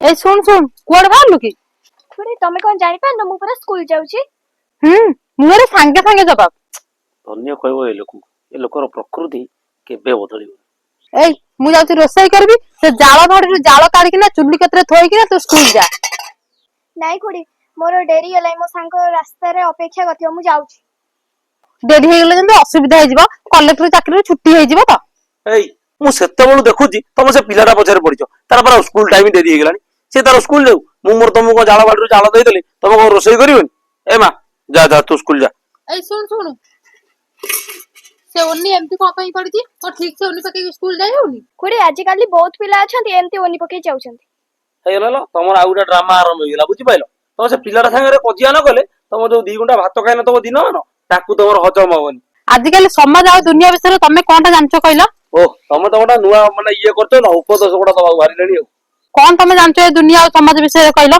ए सुन सुन कुआडे बाहरलु कि खुड़ी तमे कोन जानि पान मु पूरा स्कूल जाउची मुरे सांगे सांगे जवाब धन्य कहबो ए लोकर प्रकृति केबे बदलिबो। ए मु जाउची रोसई करबी से जाळ भाडीरु जाळ काढी ना चुल्ली कतरे थोई कि ना तू स्कूल जा। नाइ खुड़ी मोर डेरी हलाई मो सांग रास्ता रे अपेक्षा करथियो मु जाउची। डेरी हे गेले जंतु असुविधा हे जिवो कलेक्टर चाकरी छुट्टी हे जिवो त। एई मु सेते बेलु देखुची तम से पिलाटा पछरे पडिचो तार पर स्कूल टाइम डेरी हे गेलानी से तार स्कूल जाऊ मु मोर तुमको जाळ भाडीरु जाळ देई देली तुम को रोसई करिवनी ए मां जा जा तू स्कूल जा। ए सुन सुन से ओन्नी एमती को पई पड़ती और ठीक से ओन्नी पके स्कूल जाय होनी। खुड़ी आजि काली बहुत पिला अछंती एमती ओनी पके जाउछंती। हे ललो तमर आ गुटा ड्रामा आरंभ होइला बुझी पाइलो तम से पिलाटा संगे कजिया न गले तम जो 2 घंटा भात खाइना तम दिन मान ताकू तमर हजम होवनी। आजिकल समाज आ दुनिया विषय तमे कोनटा जानछो कहला। ओ तमे तो गोटा नुआ माने ये करछो ना उपदेश गोटा दबा भारी लेनी हो कोन तमे जानछो ए दुनिया और समाज विषय कहला।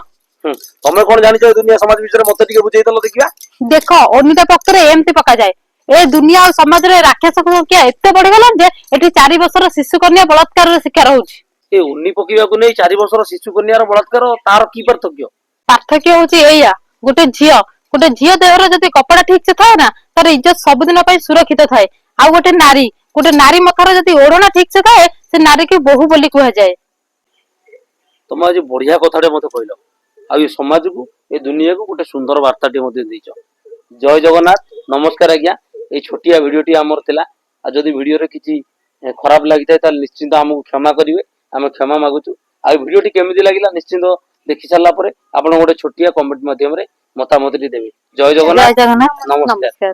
तमे कोन जानिछो ए दुनिया समाज विषय मते टिके बुझेई दलो देखिबा। देखो ओनिटा पकरे एमती पका जाए ए दुनिया और समाज रे राक्षस को क्या एते बढ़ी गला जे एठी 4 वर्षर शिशु कन्या बलात्कार रे शिकार होउची। ए उन्नी पकीबा को नै 4 वर्षर शिशु कन्यार बलात्कार तार की पार्थक्य होउची एया गोटे झियो देहर जदी कपड़ा ठीक से थाए ना तार इज्जत सब दिन पई सुरक्षित थाए आ गोटे नारी मथार जदी ओढना ठीक से थाए से नारी के बहु बोली कहै जाए। तुम आज बढ़िया कथाटे मते कहलो आ ये समाज को ए दुनिया को गोटे सुंदर वार्ताटे मते देइछो। जय जगन्नाथ नमस्कार आज्ञा ए छोटिया वीडियोटी हमर थिला आ जदी वीडियो रे किछि खराब लागिताय त निश्चिंत हमको क्षमा करिवे आमे क्षमा मागुछु। आ वीडियोटी केमिति लागिला निश्चिंत देखि सारला परे आपण गोटे छोटिया कमेंट माध्यम रे मतामत देबे। जय जगन्नाथ नमस्कार।